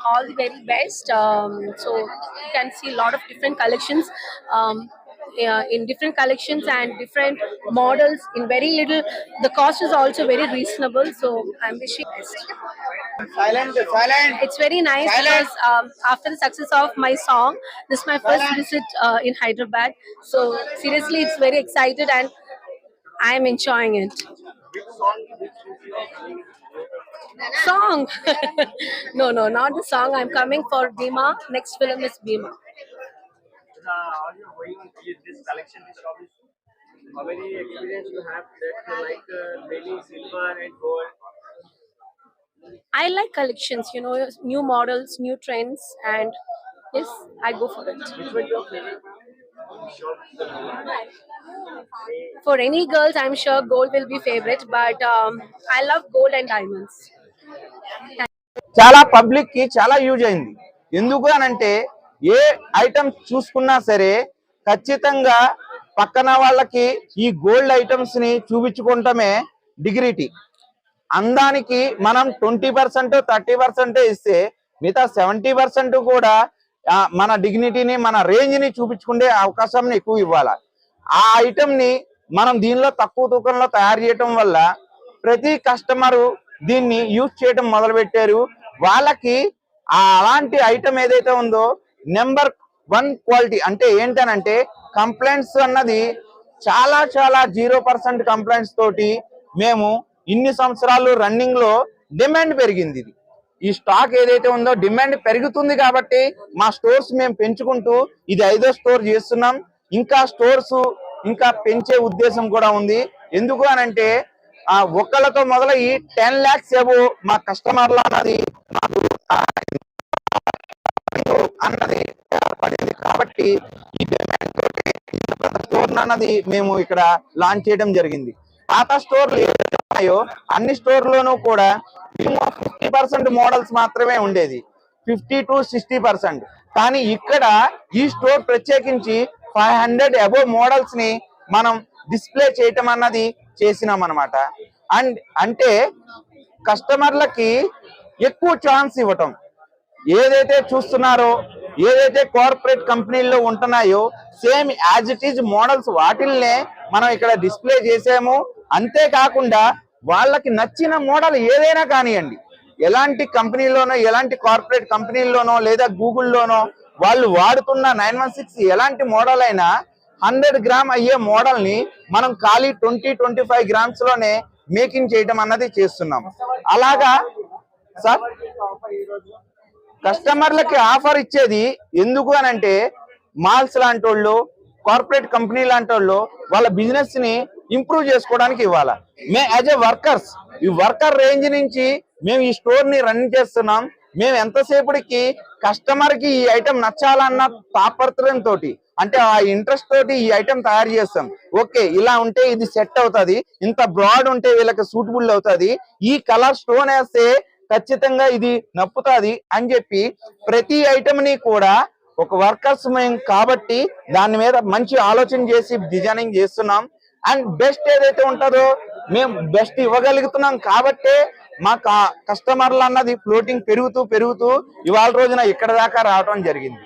all the very best. So you can see a lot of different collections. In different collections and different models in very little, the cost is also very reasonable, so I'm wishing best. It's very nice because after the success of my song, this is my first visit in Hyderabad, so seriously it's very excited and I'm enjoying it. Song. No, not the song. I'm coming for Bhima. Next film is Bhima. How you going with this collection? This shop is how many experience you have that you like daily silver and gold? I like collections, new models, new trends, and yes, I go for it. Which one your favorite shop? For any girls, I'm sure gold will be favorite, but I love gold and diamonds. చాలా public కి చాలా use అయింది. ఎందుకు అనంటే ఏ items చూసుకున్నా సరే ఖచ్చితంగా పక్కన వాళ్ళకి ఈ గోల్డ్ ఐటమ్స్ ని చూపించుకుంటమే డిగ్నిటీ. అందానికి మనం 20% 30% ఇస్తే మిగతా 70% కూడా మన డిగ్నిటీని మన రేంజ్ ని చూపించుకునే అవకాశం ఎక్కువ ఇవ్వాలి. ఆ ఐటమ్ ని మనం దీనిలో తక్కువ తూకంలో తయారు చేయటం వల్ల ప్రతి కస్టమరు దీన్ని యూజ్ చేయడం మొదలు పెట్టారు. వాళ్ళకి అలాంటి ఐటమ్ ఏదైతే ఉందో నెంబర్ 1 క్వాలిటీ అంటే ఏంటనంటే కంప్లైంట్స్ అన్నది చాలా 0% కంప్లైంట్స్ తోటి మేము ఇన్ని సంవత్సరాలు రన్నింగ్ లో డిమాండ్ పెరిగింది. ఈ స్టాక్ ఏదైతే ఉందో డిమాండ్ పెరుగుతుంది కాబట్టి మా స్టోర్స్ మేము పెంచుకుంటూ ఇది 5వ స్టోర్ చేస్తున్నాం. ఇంకా స్టోర్స్ ఇంకా పెంచే ఉద్దేశం కూడా ఉంది. ఎందుకు అనంటే ఒక్కళ్ళతో మొదలయ్యి 10 lakhs ఏవో మా కస్టమర్లు అన్నది పడింది కాబట్టి ఈ డిమాండ్ తోటి స్టోర్ అన్నది మేము ఇక్కడ లాంచ్ చేయడం జరిగింది. పాత స్టోర్లు ఏదైతే ఉన్నాయో అన్ని స్టోర్లోనూ కూడా 50% మోడల్స్ మాత్రమే ఉండేది, 50 to 60%. కానీ ఇక్కడ ఈ స్టోర్ ప్రత్యేకించి 500 అబోవ్ మోడల్స్ ని మనం డిస్ప్లే చేయటం అన్నది చేసినాం అనమాట. అండ్ అంటే కస్టమర్లకి ఎక్కువ ఛాన్స్ ఇవ్వటం. ఏదైతే చూస్తున్నారో ఏదైతే కార్పొరేట్ కంపెనీల్లో ఉంటున్నాయో same as it is models వాటిల్నే మనం ఇక్కడ డిస్ప్లే చేసాము. అంతేకాకుండా వాళ్ళకి నచ్చిన మోడల్ ఏదైనా కానివ్వండి, ఎలాంటి కంపెనీలోనో ఎలాంటి కార్పొరేట్ కంపెనీల్లోనో లేదా గూగుల్లోనో వాళ్ళు వాడుతున్న 916 ఎలాంటి మోడల్ అయినా 100 గ్రామ్ అయ్యే మోడల్ ని మనం ఖాళీ 20-25 గ్రామ్స్ లోనే మేకింగ్ చేయడం అన్నది చేస్తున్నాం. అలాగా సార్ కస్టమర్లకి ఆఫర్ ఇచ్చేది ఎందుకు అనంటే మాల్స్ లాంటి వాళ్ళు కార్పొరేట్ కంపెనీ లాంటి వాళ్ళు వాళ్ళ బిజినెస్ ని ఇంప్రూవ్ చేసుకోవడానికి ఇవ్వాలి. మేము యాజ్ ఏ వర్కర్స్ ఈ వర్కర్ రేంజ్ నుంచి మేము ఈ స్టోర్ ని రన్ చేస్తున్నాం. మేము ఎంతసేపటికి కస్టమర్ కి ఈ ఐటమ్ నచ్చాలన్న తాపత్రయంతో అంటే ఆ ఇంట్రెస్ట్ తోటి ఈ ఐటమ్ తయారు చేస్తాం. ఓకే ఇలా ఉంటే ఇది సెట్ అవుతుంది, ఇంత బ్రాడ్ ఉంటే వీళ్ళకి సూటబుల్ అవుతుంది, ఈ కలర్ స్టోన్ వేస్తే ఖచ్చితంగా ఇది నప్పుతుంది అని చెప్పి ప్రతి ఐటమ్ ని కూడా ఒక వర్కర్స్ మేము కాబట్టి దాని మీద మంచి ఆలోచన చేసి డిజైనింగ్ చేస్తున్నాం. అండ్ బెస్ట్ ఏదైతే ఉంటుందో మేము బెస్ట్ ఇవ్వగలుగుతున్నాం కాబట్టే మా కస్టమర్లు అన్నది ఫ్లోటింగ్ పెరుగుతూ ఇవాళ రోజున ఇక్కడ దాకా రావడం జరిగింది.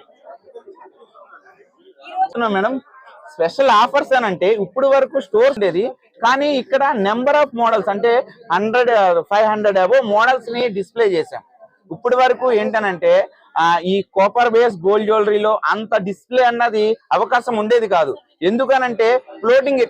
మేడం స్పెషల్ ఆఫర్స్ అని అంటే ఇప్పుడు వరకు స్టోర్స్ ఉండేది, కానీ ఇక్కడ నెంబర్ ఆఫ్ మోడల్స్ అంటే 500 అబోవ్ మోడల్స్ ని డిస్ప్లే చేసాం. ఇప్పుడు వరకు ఏంటనంటే ఈ కాపర్ బేస్ గోల్డ్ జ్యువెలరీలో అంత డిస్ప్లే అన్నది అవకాశం ఉండేది కాదు. ఎందుకనంటే ఫ్లోటింగ్